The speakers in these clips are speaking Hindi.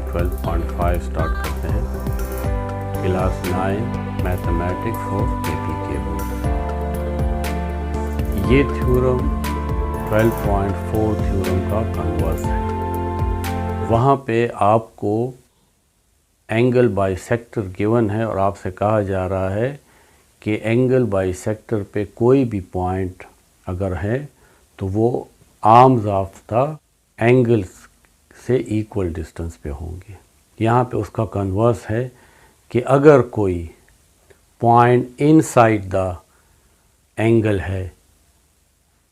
12.5 स्टार्ट करते हैं। क्लास 9 मैथमेटिक्स फॉर केपी के बोर्ड। ये थ्योरम 12.4 थ्योरम का कन्वर्स है। वहाँ पे आपको एंगल बाइसेक्टर गिवन है और आपसे कहा जा रहा है कि एंगल बाइसेक्टर पे कोई भी पॉइंट अगर है तो वो आर्म्स ऑफ द एंगल्स से इक्वल डिस्टेंस पे होंगे। यहाँ पे उसका कन्वर्स है कि अगर कोई पॉइंट इनसाइड द एंगल है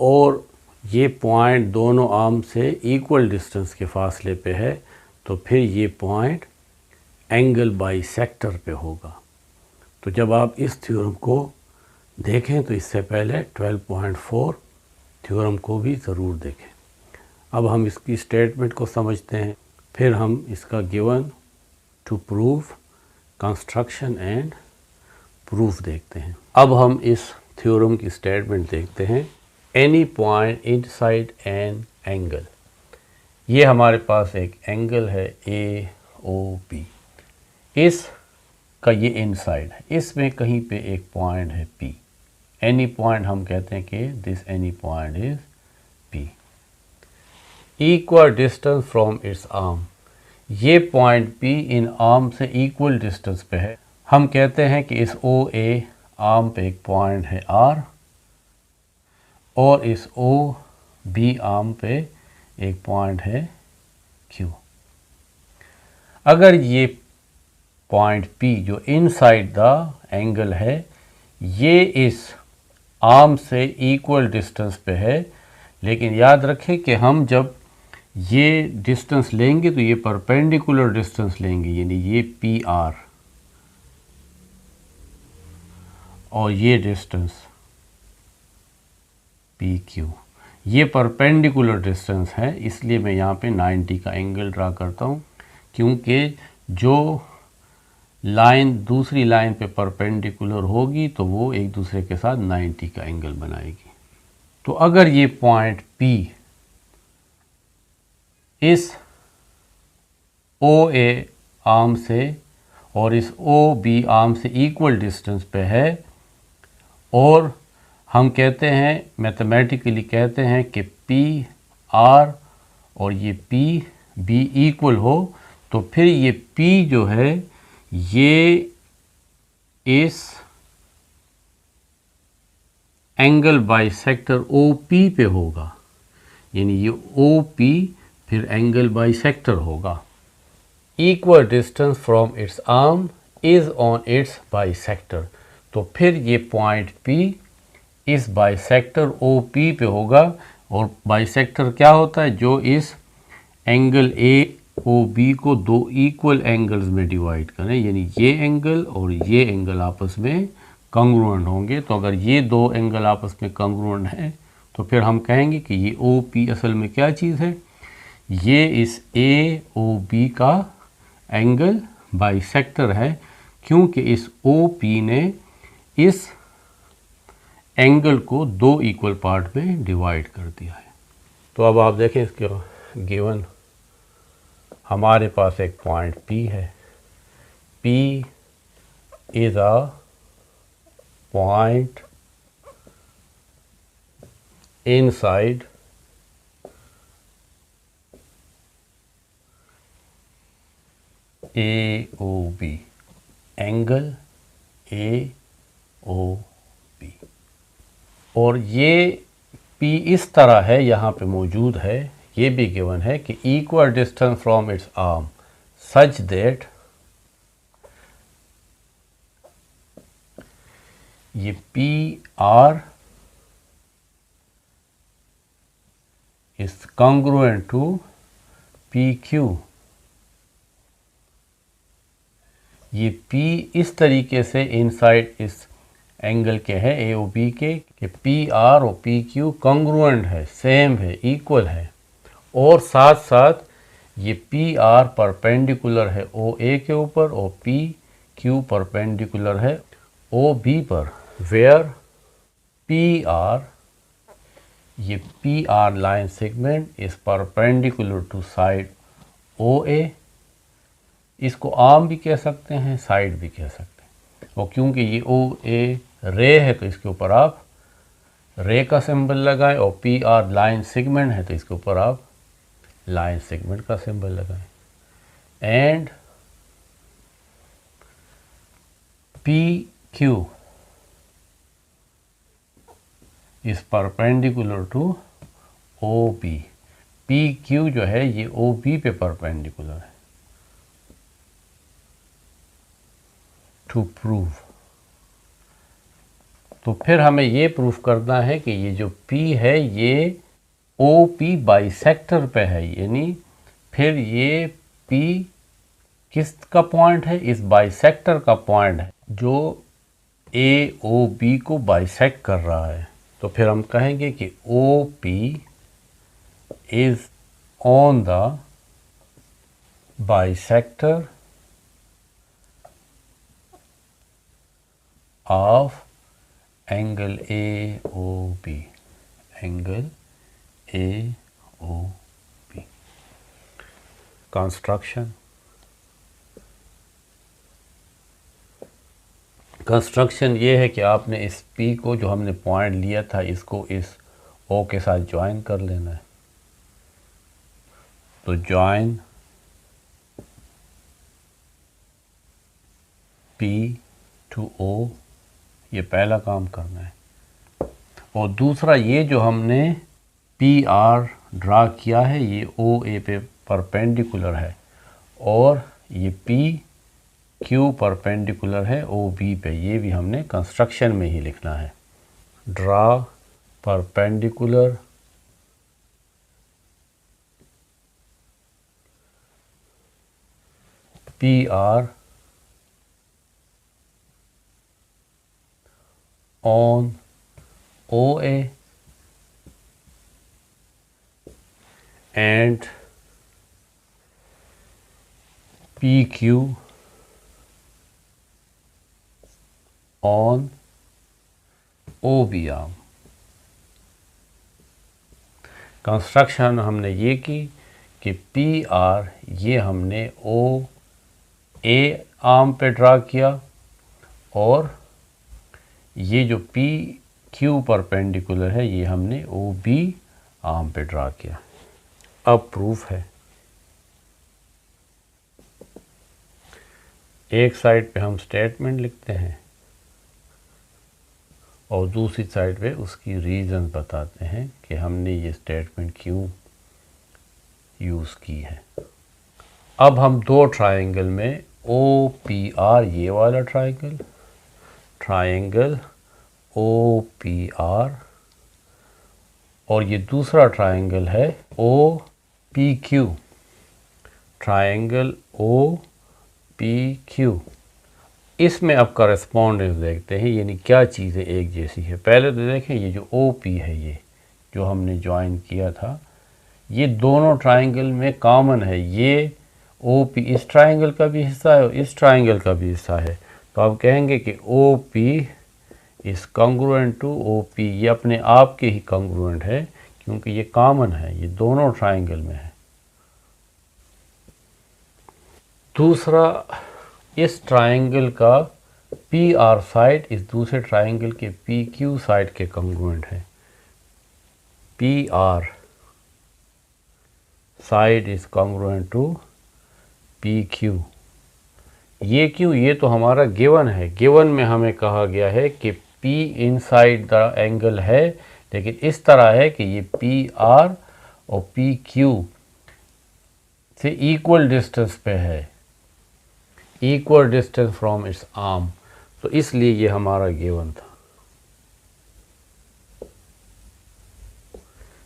और ये पॉइंट दोनों आर्म से इक्वल डिस्टेंस के फासले पे है तो फिर ये पॉइंट एंगल बाइसेक्टर पे होगा। तो जब आप इस थ्योरम को देखें तो इससे पहले 12.4 थ्योरम को भी ज़रूर देखें। अब हम इसकी स्टेटमेंट को समझते हैं, फिर हम इसका given to prove construction and proof देखते हैं। अब हम इस थ्योरम की स्टेटमेंट देखते हैं। Any point inside an angle, ये हमारे पास एक एंगल है ए ओ बी, इस का ये इनसाइड है, इसमें कहीं पे एक पॉइंट है P। एनी पॉइंट हम कहते हैं कि this any point is P। Equal distance from its arm, ये पॉइंट P इन आर्म से इक्वल डिस्टेंस पे है। हम कहते हैं कि इस OA आर्म पे एक पॉइंट है R और इस OB आर्म पे एक पॉइंट है Q। अगर ये पॉइंट P जो इनसाइड द एंगल है ये इस आर्म से इक्वल डिस्टेंस पे है, लेकिन याद रखें कि हम जब ये डिस्टेंस लेंगे तो ये परपेंडिकुलर डिस्टेंस लेंगे, यानी ये PR और ये डिस्टेंस PQ, ये परपेंडिकुलर डिस्टेंस है। इसलिए मैं यहाँ पे 90 का एंगल ड्रा करता हूँ, क्योंकि जो लाइन दूसरी लाइन पे परपेंडिकुलर होगी तो वो एक दूसरे के साथ 90 का एंगल बनाएगी। तो अगर ये पॉइंट P इस OA आर्म से और इस OB आर्म से इक्वल डिस्टेंस पे है और हम कहते हैं मैथमेटिकली कहते हैं कि PR और ये PB इक्वल हो, तो फिर ये P जो है ये इस एंगल बाइसेक्टर OP पे होगा, यानी ये OP फिर एंगल बाइसेक्टर होगा। Equal distance from its arm is on it's bisector, तो फिर ये पॉइंट P इस बाइसेक्टर OP पे होगा। और बाइसेक्टर क्या होता है? जो इस एंगल AOB को दो इक्वल एंगल्स में डिवाइड करें, यानी ये एंगल और ये एंगल आपस में कंग्रुएंट होंगे। तो अगर ये दो एंगल आपस में कंग्रुएंट हैं तो फिर हम कहेंगे कि ये OP असल में क्या चीज़ है? ये इस AOB का एंगल बाइसेक्टर है, क्योंकि इस OP ने इस एंगल को दो इक्वल पार्ट में डिवाइड कर दिया है। तो अब आप देखें इसके गिवन हमारे पास एक पॉइंट P है। P is a point inside AOB, angle AOB, और ये P इस तरह है, यहाँ पे मौजूद है। ये भी गिवन है कि equal distance from its arm such that ये PR is congruent to PQ। ये P इस तरीके से इनसाइड इस एंगल के है AOB के कि PR और PQ कॉन्ग्रुएंट है, सेम है, इक्वल है। और साथ साथ ये PR परपेंडिकुलर है OA के ऊपर और PQ परपेंडिकुलर है OB पर, वेयर PR, ये PR line segment is perpendicular to side OA इसको आर्म भी कह सकते हैं, साइड भी कह सकते हैं। और क्योंकि ये ओ ए रे है तो इसके ऊपर आप रे का सिंबल लगाएं, और पी आर लाइन सेगमेंट है तो इसके ऊपर आप लाइन सेगमेंट का सिंबल लगाएं। And P Q is perpendicular to O B. P Q जो है ये ओ बी पे परपेंडिकुलर है। टू प्रूव, तो फिर हमें ये प्रूफ करना है कि ये जो P है ये OP बाइसेक्टर पे है, यानी फिर ये P किस का पॉइंट है, इस बाइसेक्टर का पॉइंट है जो AOB को बाइसेक्ट कर रहा है। तो फिर हम कहेंगे कि OP is on the bisector of angle AOB, angle AOB। Construction ये है कि आपने इस P को जो हमने पॉइंट लिया था इसको इस O के साथ ज्वाइन कर लेना है। तो ज्वाइन P टू O, ये पहला काम करना है। और दूसरा ये जो हमने PR ड्रा किया है ये OA पे परपेंडिकुलर है, और ये PQ परपेंडिकुलर है OB पे, ये भी हमने कंस्ट्रक्शन में ही लिखना है। Draw perpendicular PR on OA and PQ on OB arm. Construction हमने ये की कि PR ये हमने OA आर्म पे ड्रा किया, और ये जो PQ परपेंडिकुलर है ये हमने OB आर्म पे ड्रा किया। अब प्रूफ है, एक साइड पे हम स्टेटमेंट लिखते हैं और दूसरी साइड पे उसकी रीज़न बताते हैं कि हमने ये स्टेटमेंट क्यों यूज़ की है। अब हम दो ट्रायंगल में OPR, ये वाला ट्रायंगल OPR, और ये दूसरा ट्रायंगल है OPQ, ट्रायंगल OPQ। इसमें अब कॉरेस्पॉन्डेंस देखते हैं, यानी क्या चीज़ें एक जैसी है। पहले तो देखें ये जो OP है, ये जो हमने ज्वाइन किया था, ये दोनों ट्रायंगल में कॉमन है। ये OP इस ट्रायंगल का भी हिस्सा है और इस ट्रायंगल का भी हिस्सा है। तो आप कहेंगे कि OP is congruent to OP, ये अपने आप के ही कॉन्ग्रुएंट है क्योंकि ये कॉमन है, ये दोनों ट्रायंगल में है। दूसरा, इस ट्रायंगल का PR साइड इस दूसरे ट्रायंगल के PQ साइड के कॉन्ग्रुएंट है। PR side is congruent to PQ। ये क्यों? ये तो हमारा गिवन है। गिवन में हमें कहा गया है कि P इनसाइड द एंगल है, लेकिन इस तरह है कि ये PR और PQ से इक्वल डिस्टेंस पे है, equal distance from its arm, तो इसलिए ये हमारा गिवन था।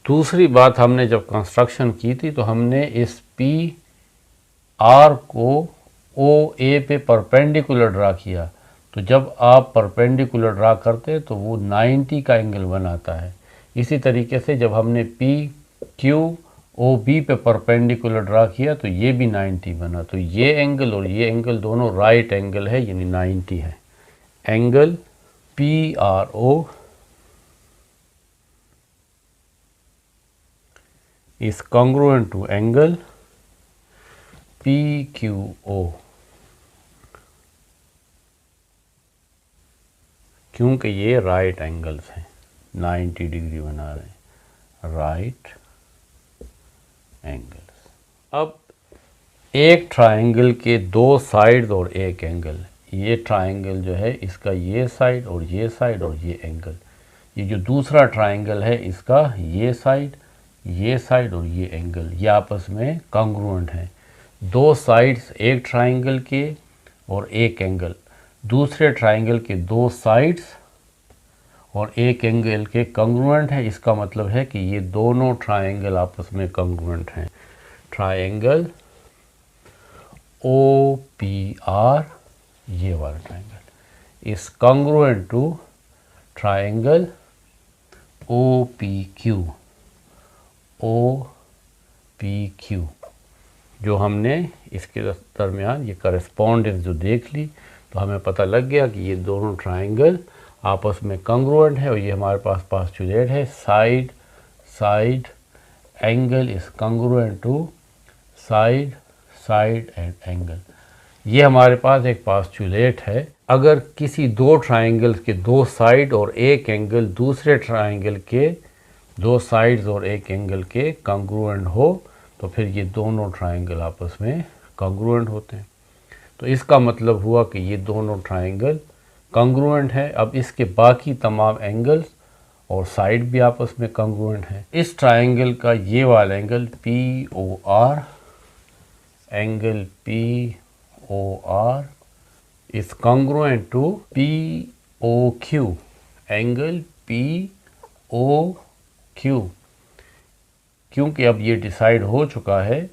दूसरी बात, हमने जब कंस्ट्रक्शन की थी तो हमने इस PR को OA पे परपेंडिकुलर ड्रा किया। तो जब आप परपेंडिकुलर ड्रा करते हैं तो वो 90 का एंगल बनाता है। इसी तरीके से जब हमने PQ OB पे परपेंडिकुलर ड्रा किया तो ये भी 90 बना। तो ये एंगल और ये एंगल दोनों राइट एंगल है, यानी 90 है। Angle PRO is congruent to angle PQO, क्योंकि ये राइट एंगल्स हैं, 90 डिग्री बना रहे हैं राइट एंगल्स। अब एक ट्रायंगल के दो साइड और एक एंगल, ये ट्रायंगल जो है इसका ये साइड और ये साइड और ये एंगल, ये जो दूसरा ट्रायंगल है इसका ये साइड और ये एंगल, ये आपस में कॉन्ग्रुएंट हैं। दो साइड्स एक ट्रायंगल के और एक एंगल, दूसरे ट्रायंगल के दो साइड्स और एक एंगल के कॉन्ग्रुएंट है। इसका मतलब है कि ये दोनों ट्रायंगल आपस में कॉन्ग्रुएंट हैं। ट्रायंगल OPR, ये वाला triangle is congruent to triangle OPQ। जो हमने इसके दरमियान ये करेस्पॉन्डेंस जो देख ली, तो हमें पता लग गया कि ये दोनों ट्रायंगल आपस में कॉन्ग्रुएंट है। और ये हमारे पास पोस्टुलेट है, side angle is congruent to side and angle. ये हमारे पास एक पोस्टुलेट है। अगर किसी दो ट्रायंगल्स के दो साइड और एक एंगल दूसरे ट्रायंगल के दो साइड्स और एक एंगल के कॉन्ग्रुएंट हो, तो फिर ये दोनों ट्रायंगल आपस में कॉन्ग्रुएंट होते हैं। तो इसका मतलब हुआ कि ये दोनों ट्रायंगल कॉन्ग्रुएंट है। अब इसके बाकी तमाम एंगल्स और साइड भी आपस में कॉन्ग्रुएंट हैं। इस ट्रायंगल का ये वाला angle POR, angle POR is congruent to POQ, angle POQ। क्योंकि अब ये डिसाइड हो चुका है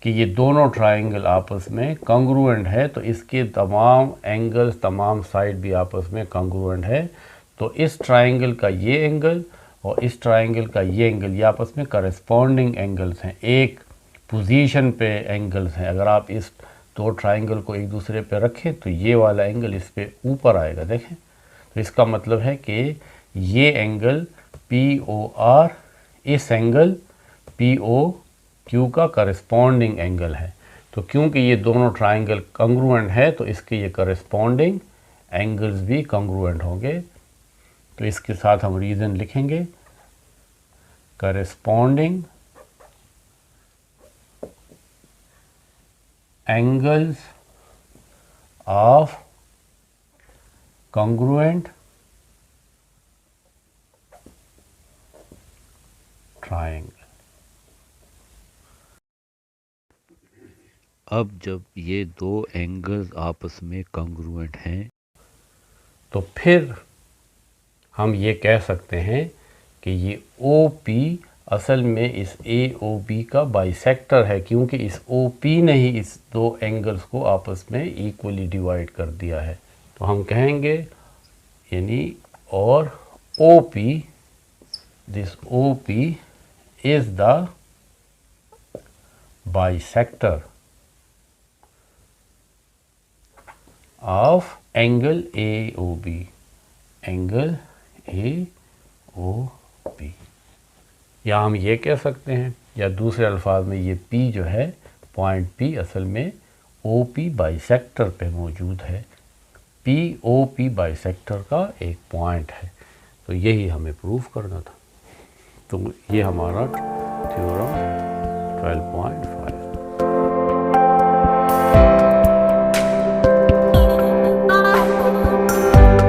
कि ये दोनों ट्रायंगल आपस में कॉन्ग्रुएंट है, तो इसके तमाम एंगल्स तमाम साइड भी आपस में कॉन्ग्रुएंट है। तो इस ट्रायंगल का ये एंगल और इस ट्रायंगल का ये एंगल, ये आपस में करेस्पॉन्डिंग एंगल्स हैं, एक पोजीशन पे एंगल्स हैं। अगर आप इस दो ट्रायंगल को एक दूसरे पे रखें तो ये वाला एंगल इस पे ऊपर आएगा, देखें। तो इसका मतलब है कि ये एंगल POR इस एंगल POQ का करेस्पॉन्डिंग एंगल है। तो क्योंकि ये दोनों ट्रायंगल कॉन्ग्रुएंट है, तो इसके ये करेस्पॉन्डिंग एंगल्स भी कॉन्ग्रुएंट होंगे। तो इसके साथ हम रीज़न लिखेंगे, corresponding angles of congruent triangle. अब जब ये दो एंगल्स आपस में कॉन्ग्रुएंट हैं, तो फिर हम ये कह सकते हैं कि ये OP असल में इस AOB का बाइसेक्टर है, क्योंकि इस OP ने ही इस दो एंगल्स को आपस में इक्वली डिवाइड कर दिया है। तो हम कहेंगे यानी और OP, this OP is the bisector of angle AOB, angle AOB। या हम ये कह सकते हैं, या दूसरे अल्फाज में ये P जो है, पॉइंट P असल में OP बाइसेक्टर पे मौजूद है। POP बाइसेक्टर का एक पॉइंट है। तो यही हमें प्रूफ करना था। तो ये हमारा थ्योरम 12.5